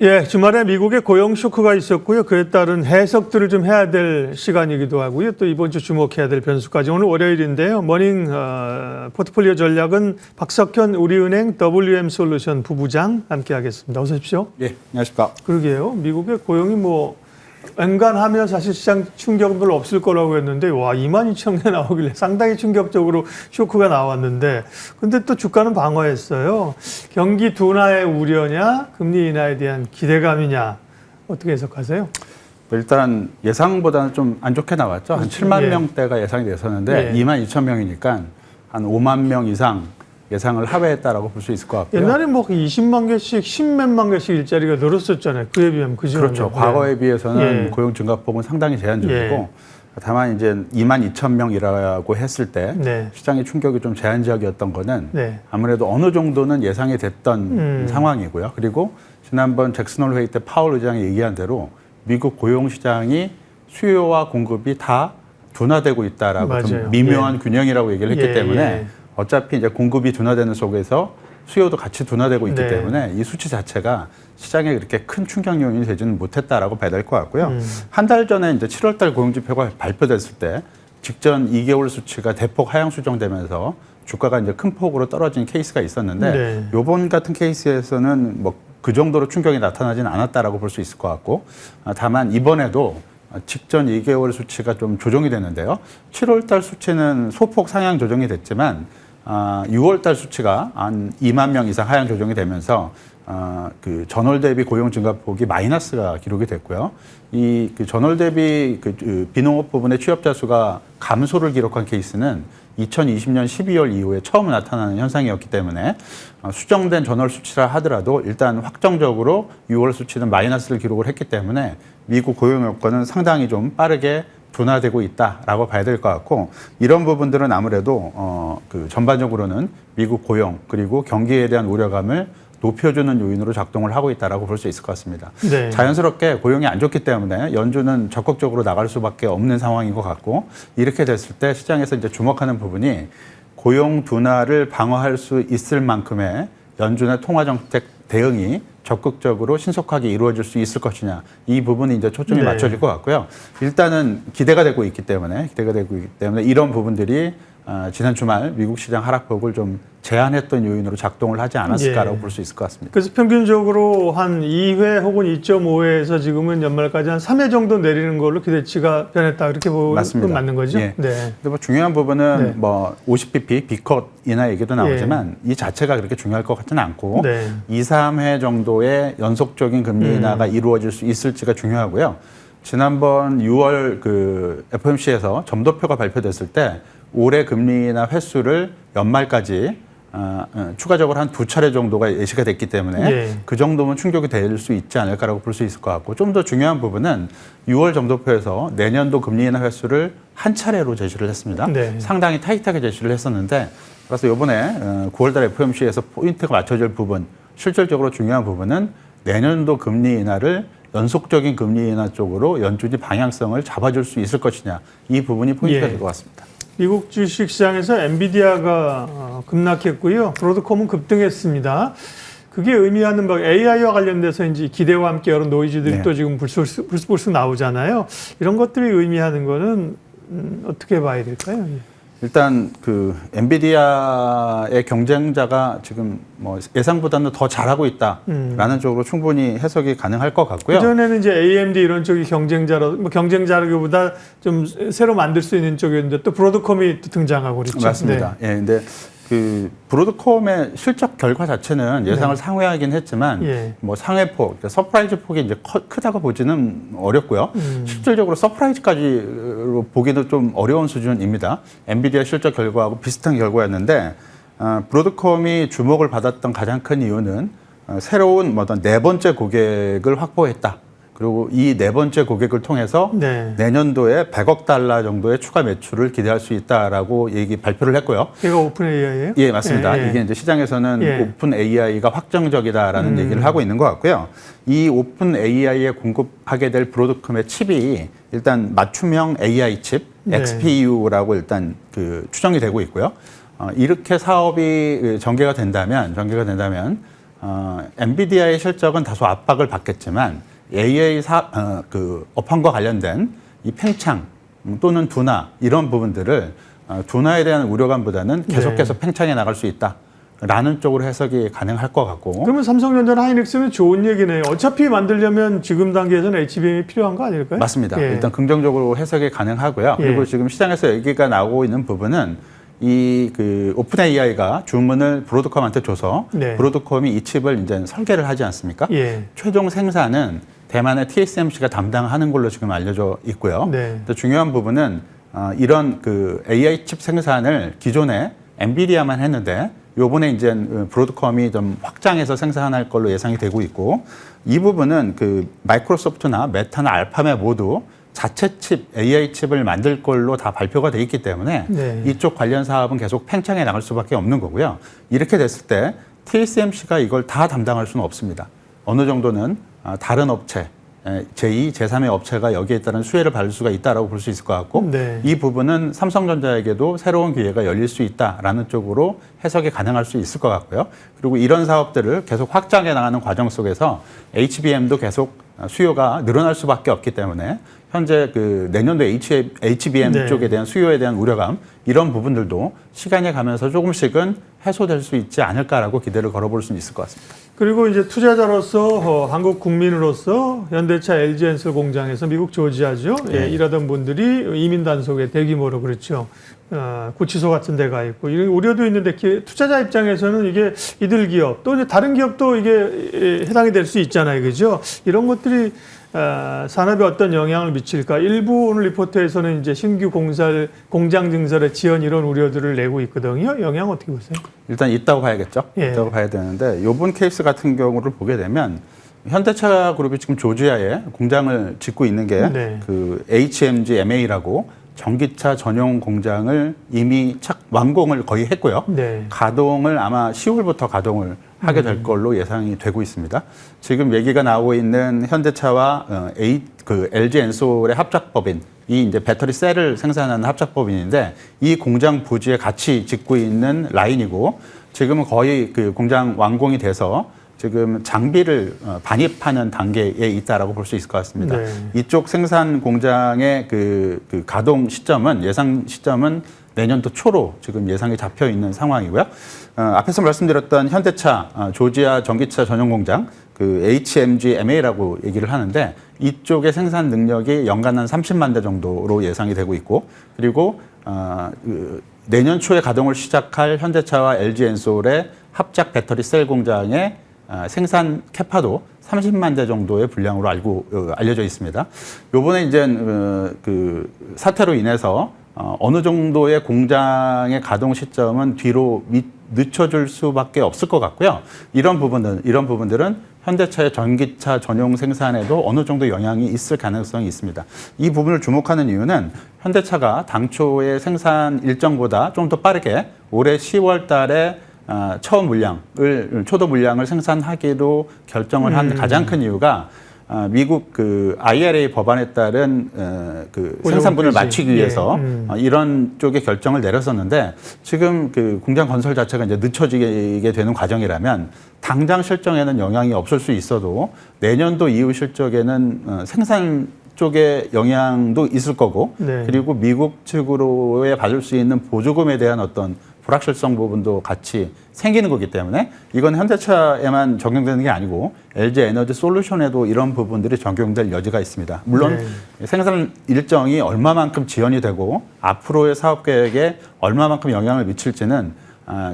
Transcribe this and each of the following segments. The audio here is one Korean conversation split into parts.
예, 주말에 미국에 고용 쇼크가 있었고요. 그에 따른 해석들을 좀 해야 될 시간이기도 하고요. 또 이번 주 주목해야 될 변수까지. 오늘 월요일인데요. 머닝 포트폴리오 전략은 박석현 우리은행 WM솔루션 부부장 함께하겠습니다. 어서 오십시오. 예, 안녕하십니까. 그러게요. 미국의 고용이 뭐 엔간하면 사실 시장 충격은 별로 없을 거라고 했는데 와 22,000개 나오길래 상당히 충격적으로 쇼크가 나왔는데 근데 또 주가는 방어했어요. 경기 둔화의 우려냐 금리 인하에 대한 기대감이냐 어떻게 해석하세요? 일단 예상보다는 좀 안 좋게 나왔죠. 한 7만 명대가 예상이 됐었는데 22,000명이니까 한 5만 명 이상 예상을 하회했다라고 볼 수 있을 것 같고요. 옛날에 뭐 20만 개씩 10몇만 개씩 일자리가 늘었었잖아요. 그에 비하면 그죠? 그렇죠. 과거에 비해서는 고용 증가폭은 상당히 제한적이고 다만 이제 22,000명이라고 했을 때 시장의 충격이 좀 제한적이었던 거는 아무래도 어느 정도는 예상이 됐던 상황이고요. 그리고 지난번 잭슨홀 회의 때 파월 의장이 얘기한 대로 미국 고용 시장이 수요와 공급이 다 둔화되고 있다라고 좀 미묘한 균형이라고 얘기를 했기 때문에 어차피 이제 공급이 둔화되는 속에서 수요도 같이 둔화되고 있기 때문에 이 수치 자체가 시장에 그렇게 큰 충격 요인이 되지는 못했다라고 봐야 될 것 같고요. 한 달 전에 이제 7월달 고용지표가 발표됐을 때 직전 2개월 수치가 대폭 하향 수정되면서 주가가 이제 큰 폭으로 떨어진 케이스가 있었는데 요번 같은 케이스에서는 뭐 그 정도로 충격이 나타나지는 않았다라고 볼 수 있을 것 같고 다만 이번에도 직전 2개월 수치가 좀 조정이 됐는데요. 7월 달 수치는 소폭 상향 조정이 됐지만 6월 달 수치가 한 2만 명 이상 하향 조정이 되면서 그 전월 대비 고용 증가폭이 마이너스가 기록이 됐고요. 이 그 전월 대비 그 비농업 부분의 취업자 수가 감소를 기록한 케이스는 2020년 12월 이후에 처음 나타나는 현상이었기 때문에 수정된 전월 수치라 하더라도 일단 확정적으로 6월 수치는 마이너스를 기록을 했기 때문에 미국 고용 여건은 상당히 좀 빠르게 둔화되고 있다라고 봐야 될 것 같고 이런 부분들은 아무래도 그 전반적으로는 미국 고용 그리고 경기에 대한 우려감을 높여주는 요인으로 작동을 하고 있다라고 볼 수 있을 것 같습니다. 자연스럽게 고용이 안 좋기 때문에 연준은 적극적으로 나갈 수밖에 없는 상황인 것 같고 이렇게 됐을 때 시장에서 이제 주목하는 부분이 고용 둔화를 방어할 수 있을 만큼의 연준의 통화 정책 대응이 적극적으로 신속하게 이루어질 수 있을 것이냐 이 부분이 이제 초점이 맞춰질 것 같고요. 일단은 기대가 되고 있기 때문에 이런 부분들이 지난 주말 미국 시장 하락폭을 좀 제한했던 요인으로 작동을 하지 않았을까라고 볼 수 있을 것 같습니다. 그래서 평균적으로 한 2회 혹은 2.5회에서 지금은 연말까지 한 3회 정도 내리는 걸로 기대치가 변했다 이렇게 보면 맞는 거죠? 근데 뭐 중요한 부분은 뭐 50bp 비컷 인하 얘기도 나오지만 이 자체가 그렇게 중요할 것 같지는 않고 2, 3회 정도의 연속적인 금리 인하가 이루어질 수 있을지가 중요하고요. 지난번 6월 그 FOMC에서 점도표가 발표됐을 때 올해 금리 인하 횟수를 연말까지 추가적으로 한 2차례 정도가 예시가 됐기 때문에 그 정도면 충격이 될 수 있지 않을까라고 볼 수 있을 것 같고 좀 더 중요한 부분은 6월 점도표에서 내년도 금리 인하 횟수를 한 차례로 제시를 했습니다. 상당히 타이트하게 제시를 했었는데 그래서 이번에 9월달 FOMC에서 포인트가 맞춰질 부분 실질적으로 중요한 부분은 내년도 금리 인하를 연속적인 금리 인하 쪽으로 연준이 방향성을 잡아줄 수 있을 것이냐 이 부분이 포인트가 될 것 같습니다. 미국 주식시장에서 엔비디아가 급락했고요. 브로드콤은 급등했습니다. 그게 의미하는 바 AI와 관련돼서인지 기대와 함께 여러 노이즈들이 또 지금 불쑥 나오잖아요. 이런 것들이 의미하는 거는 어떻게 봐야 될까요? 일단 그 엔비디아의 경쟁자가 지금 뭐 예상보다는 더 잘하고 있다라는 쪽으로 충분히 해석이 가능할 것 같고요. 그전에는 이제 AMD 이런 쪽이 경쟁자라기보다 좀 새로 만들 수 있는 쪽이었는데 또 브로드콤이 또 등장하고 그렇죠. 맞습니다. 근데 그 브로드콤의 실적 결과 자체는 예상을 상회하긴 했지만 뭐 상회폭, 그러니까 서프라이즈 폭이 이제 크다고 보지는 어렵고요. 실질적으로 서프라이즈까지 보기도 좀 어려운 수준입니다. 엔비디아 실적 결과하고 비슷한 결과였는데 브로드콤이 주목을 받았던 가장 큰 이유는 새로운 어떤 네 번째 고객을 확보했다. 그리고 이 네 번째 고객을 통해서 내년도에 100억 달러 정도의 추가 매출을 기대할 수 있다라고 발표를 했고요. 이거 오픈 AI예요? 예, 맞습니다. 이게 이제 시장에서는 오픈 AI가 확정적이다라는 얘기를 하고 있는 것 같고요. 이 오픈 AI에 공급하게 될 브로드콤의 칩이 일단 맞춤형 AI 칩, XPU라고 일단 그 추정이 되고 있고요. 이렇게 사업이 전개가 된다면 엔비디아의 실적은 다소 압박을 받겠지만 AI 업황과 관련된 이 팽창 또는 둔화 이런 부분들을 둔화에 대한 우려감보다는 계속해서 팽창해 나갈 수 있다라는 쪽으로 해석이 가능할 것 같고. 그러면 삼성전자나 하이닉스는 좋은 얘기네요. 어차피 만들려면 지금 단계에서는 HBM이 필요한 거 아닐까요? 맞습니다. 일단 긍정적으로 해석이 가능하고요. 그리고 지금 시장에서 얘기가 나오고 있는 부분은 오픈 AI가 주문을 브로드컴한테 줘서 브로드컴이 이 칩을 이제 설계를 하지 않습니까? 최종 생산은 대만의 TSMC가 담당하는 걸로 지금 알려져 있고요. 또 중요한 부분은 이런 AI 칩 생산을 기존에 엔비디아만 했는데 요번에 이제 브로드컴이 좀 확장해서 생산할 걸로 예상이 되고 있고, 이 부분은 마이크로소프트나 메타나 알파메 모두 자체 칩, AI 칩을 만들 걸로 다 발표가 돼 있기 때문에 이쪽 관련 사업은 계속 팽창해 나갈 수밖에 없는 거고요. 이렇게 됐을 때 TSMC가 이걸 다 담당할 수는 없습니다. 어느 정도는 다른 업체, 제2, 제3의 업체가 여기에 따른 수혜를 받을 수가 있다라고 볼 수 있을 것 같고, 이 부분은 삼성전자에게도 새로운 기회가 열릴 수 있다라는 쪽으로 해석이 가능할 수 있을 것 같고요. 그리고 이런 사업들을 계속 확장해 나가는 과정 속에서 HBM도 계속 수요가 늘어날 수밖에 없기 때문에 현재 내년도 HBM 쪽에 대한 수요에 대한 우려감, 이런 부분들도 시간이 가면서 조금씩은 해소될 수 있지 않을까라고 기대를 걸어볼 수 있을 것 같습니다. 그리고 이제 투자자로서 한국 국민으로서 현대차 LG엔솔 공장에서 미국 조지아죠. 일하던 분들이 이민 단속에 대규모로 그렇죠. 구치소 같은 데가 있고 이런 우려도 있는데 투자자 입장에서는 이게 이들 기업 또 이제 다른 기업도 이게 해당이 될 수 있잖아요. 그죠? 이런 것들이 산업에 어떤 영향을 미칠까? 일부 오늘 리포트에서는 이제 신규 공장 증설의 지연 이런 우려들을 내고 있거든요. 영향 어떻게 보세요? 일단 있다고 봐야겠죠. 있다고 봐야 되는데 이번 케이스 같은 경우를 보게 되면 현대차 그룹이 지금 조지아에 공장을 짓고 있는 게 HMG MA라고 전기차 전용 공장을 이미 완공을 거의 했고요. 가동을 아마 10월부터 가동을 하게 될 걸로 예상이 되고 있습니다. 지금 얘기가 나오고 있는 현대차와 LG 엔솔의 합작법인, 이 이제 배터리 셀을 생산하는 합작법인인데 이 공장 부지에 같이 짓고 있는 라인이고, 지금은 거의 공장 완공이 돼서 지금 장비를 반입하는 단계에 있다라고 볼 수 있을 것 같습니다. 이쪽 생산 공장의 가동 시점은, 예상 시점은 내년도 초로 지금 예상이 잡혀 있는 상황이고요. 앞에서 말씀드렸던 현대차 조지아 전기차 전용 공장, HMG MA라고 얘기를 하는데 이쪽의 생산 능력이 연간 한 30만 대 정도로 예상이 되고 있고, 그리고 내년 초에 가동을 시작할 현대차와 LG 엔솔의 합작 배터리 셀 공장의 생산 캐파도 30만 대 정도의 분량으로 알려져 있습니다. 요번에 이제 사태로 인해서 어느 정도의 공장의 가동 시점은 뒤로 늦춰줄 수밖에 없을 것 같고요. 이런 부분들은 현대차의 전기차 전용 생산에도 어느 정도 영향이 있을 가능성이 있습니다. 이 부분을 주목하는 이유는 현대차가 당초의 생산 일정보다 좀 더 빠르게 올해 10월 달에 초도 물량을 생산하기로 결정을 한 가장 큰 이유가 미국 IRA 법안에 따른 생산분을 맞추기 위해서 이런 쪽의 결정을 내렸었는데, 지금 공장 건설 자체가 이제 늦춰지게 되는 과정이라면 당장 실정에는 영향이 없을 수 있어도 내년도 이후 실적에는 생산 쪽에 영향도 있을 거고, 그리고 미국 측으로의 받을 수 있는 보조금에 대한 어떤 불확실성 부분도 같이 생기는 거기 때문에 이건 현대차에만 적용되는 게 아니고 LG 에너지 솔루션에도 이런 부분들이 적용될 여지가 있습니다. 물론 생산 일정이 얼마만큼 지연이 되고 앞으로의 사업 계획에 얼마만큼 영향을 미칠지는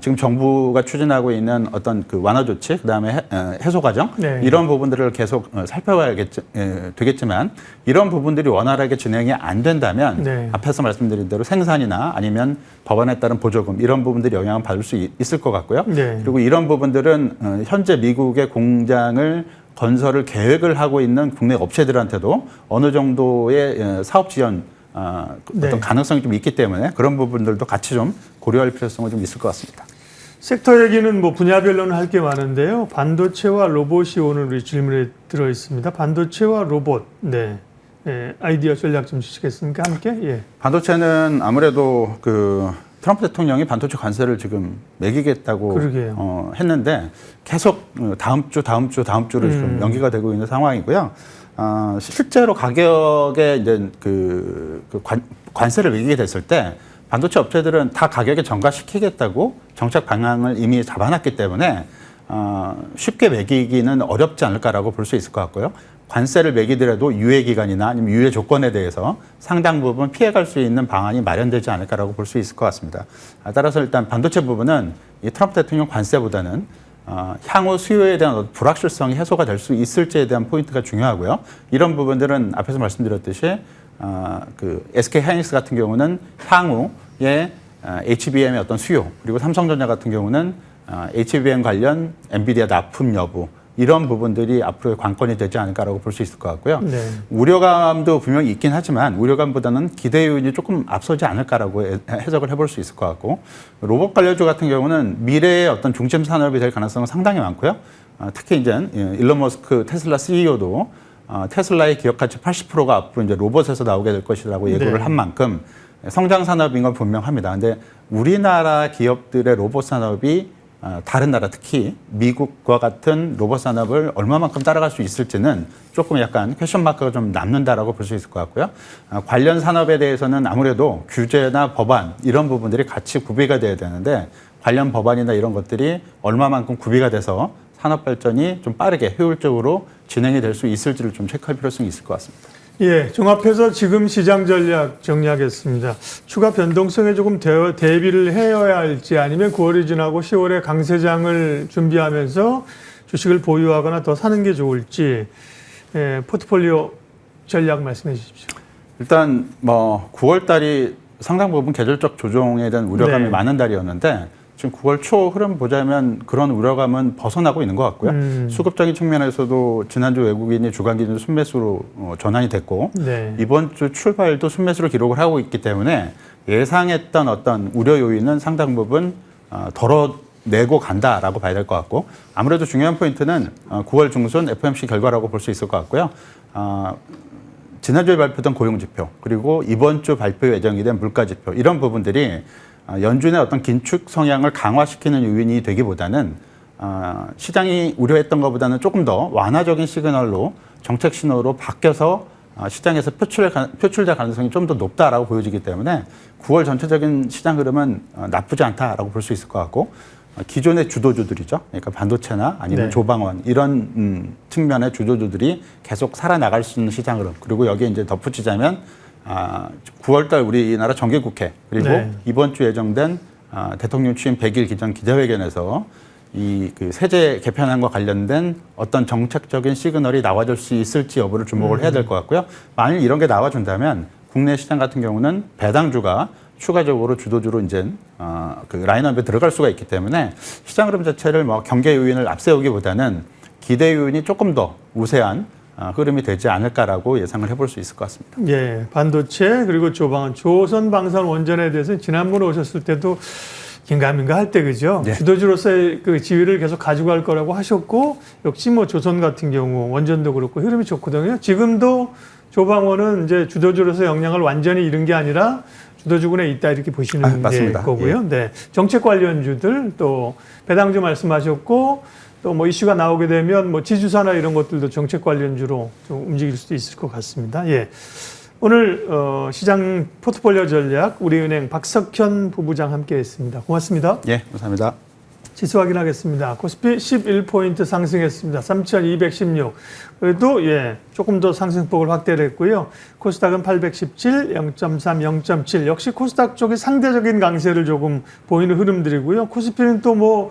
지금 정부가 추진하고 있는 어떤 완화 조치, 그다음에 해소 과정, 이런 부분들을 계속 살펴봐야 되겠지만, 이런 부분들이 원활하게 진행이 안 된다면 앞에서 말씀드린 대로 생산이나 아니면 법안에 따른 보조금, 이런 부분들이 영향을 받을 수 있을 것 같고요. 그리고 이런 부분들은 현재 미국의 공장을 건설을 계획을 하고 있는 국내 업체들한테도 어느 정도의 사업 지연 어떤 가능성이 좀 있기 때문에 그런 부분들도 같이 좀 고려할 필요성은 좀 있을 것 같습니다. 섹터 얘기는 뭐 분야별로는 할 게 많은데요. 반도체와 로봇이 오늘 우리 질문에 들어 있습니다. 반도체와 로봇, 아이디어 전략 좀 주시겠습니까? 함께? 반도체는 아무래도 트럼프 대통령이 반도체 관세를 지금 매기겠다고 했는데 계속 다음 주로 지금 연기가 되고 있는 상황이고요. 실제로 가격에 이제 관세를 매기게 됐을 때 반도체 업체들은 다 가격에 전가시키겠다고 정책 방향을 이미 잡아놨기 때문에 쉽게 매기기는 어렵지 않을까라고 볼 수 있을 것 같고요. 관세를 매기더라도 유예 기간이나 아니면 유예 조건에 대해서 상당 부분 피해갈 수 있는 방안이 마련되지 않을까라고 볼 수 있을 것 같습니다. 따라서 일단 반도체 부분은 이 트럼프 대통령 관세보다는 향후 수요에 대한 불확실성이 해소가 될 수 있을지에 대한 포인트가 중요하고요. 이런 부분들은 앞에서 말씀드렸듯이 SK 하이닉스 같은 경우는 향후에 HBM의 어떤 수요, 그리고 삼성전자 같은 경우는 HBM 관련 엔비디아 납품 여부, 이런 부분들이 앞으로의 관건이 되지 않을까라고 볼 수 있을 것 같고요. 네. 우려감도 분명히 있긴 하지만 우려감보다는 기대 요인이 조금 앞서지 않을까라고 해석을 해볼 수 있을 것 같고, 로봇 관련주 같은 경우는 미래의 어떤 중심 산업이 될 가능성은 상당히 많고요. 특히 이제 일론 머스크 테슬라 CEO도 테슬라의 기업 가치 80%가 앞으로 이제 로봇에서 나오게 될 것이라고 예고를 한 만큼 성장 산업인 건 분명합니다. 근데 우리나라 기업들의 로봇 산업이 다른 나라, 특히 미국과 같은 로봇 산업을 얼마만큼 따라갈 수 있을지는 조금 약간 퀘션 마크가 좀 남는다라고 볼 수 있을 것 같고요. 관련 산업에 대해서는 아무래도 규제나 법안 이런 부분들이 같이 구비가 돼야 되는데, 관련 법안이나 이런 것들이 얼마만큼 구비가 돼서 산업 발전이 좀 빠르게 효율적으로 진행이 될 수 있을지를 좀 체크할 필요성이 있을 것 같습니다. 예, 종합해서 지금 시장 전략 정리하겠습니다. 추가 변동성에 조금 대비를 해야 할지, 아니면 9월이 지나고 10월에 강세장을 준비하면서 주식을 보유하거나 더 사는 게 좋을지, 포트폴리오 전략 말씀해 주십시오. 일단 9월 달이 상당 부분 계절적 조정에 대한 우려감이 많은 달이었는데, 지금 9월 초 흐름 보자면 그런 우려감은 벗어나고 있는 것 같고요. 수급적인 측면에서도 지난주 외국인이 주간 기준 순매수로 전환이 됐고, 이번 주 출발도 순매수를 기록을 하고 있기 때문에 예상했던 어떤 우려 요인은 상당 부분 덜어내고 간다라고 봐야 될 것 같고, 아무래도 중요한 포인트는 9월 중순 FOMC 결과라고 볼 수 있을 것 같고요. 지난주에 발표된 고용지표, 그리고 이번 주 발표 예정이 된 물가지표, 이런 부분들이 연준의 어떤 긴축 성향을 강화시키는 요인이 되기보다는 시장이 우려했던 것보다는 조금 더 완화적인 시그널로, 정책 신호로 바뀌어서 시장에서 표출될 가능성이 좀 더 높다라고 보여지기 때문에 9월 전체적인 시장 흐름은 나쁘지 않다라고 볼 수 있을 것 같고, 기존의 주도주들이죠. 그러니까 반도체나 아니면 조방원 이런 측면의 주도주들이 계속 살아나갈 수 있는 시장 흐름, 그리고 여기에 이제 덧붙이자면 9월달 우리나라 정기국회, 그리고 이번 주 예정된 대통령 취임 100일 기전 기자회견에서 이 세제 개편안과 관련된 어떤 정책적인 시그널이 나와줄 수 있을지 여부를 주목을 해야 될 것 같고요. 만일 이런 게 나와준다면 국내 시장 같은 경우는 배당주가 추가적으로 주도주로 이제 라인업에 들어갈 수가 있기 때문에 시장 흐름 자체를 경계 요인을 앞세우기보다는 기대 요인이 조금 더 우세한 흐름이 되지 않을까라고 예상을 해볼 수 있을 것 같습니다. 예, 반도체 그리고 조방원, 조선 방산 원전에 대해서 지난번에 오셨을 때도 긴가민가 할 때 그죠? 주도주로서의 그 지위를 계속 가지고 갈 거라고 하셨고, 역시 조선 같은 경우 원전도 그렇고 흐름이 좋거든요. 지금도 조방원은 이제 주도주로서 역량을 완전히 잃은 게 아니라 주도주군에 있다, 이렇게 보시는 거고요. 네, 정책 관련주들, 또 배당주 말씀하셨고, 또 이슈가 나오게 되면 지주사나 이런 것들도 정책 관련주로 좀 움직일 수도 있을 것 같습니다. 예. 오늘 시장 포트폴리오 전략 우리은행 박석현 부부장 함께했습니다. 고맙습니다. 예, 감사합니다. 지수 확인하겠습니다. 코스피 11포인트 상승했습니다. 3,216. 그래도 조금 더 상승폭을 확대를 했고요. 코스닥은 817, 0.3, 0.7. 역시 코스닥 쪽이 상대적인 강세를 조금 보이는 흐름들이고요. 코스피는 또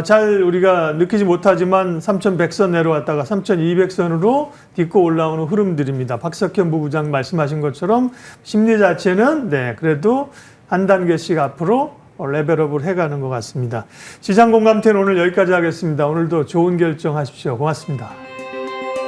잘 우리가 느끼지 못하지만 3,100선 내려왔다가 3,200선으로 딛고 올라오는 흐름들입니다. 박석현 부부장 말씀하신 것처럼 심리 자체는 그래도 한 단계씩 앞으로 레벨업을 해가는 것 같습니다. 시장 공감대는 오늘 여기까지 하겠습니다. 오늘도 좋은 결정하십시오. 고맙습니다.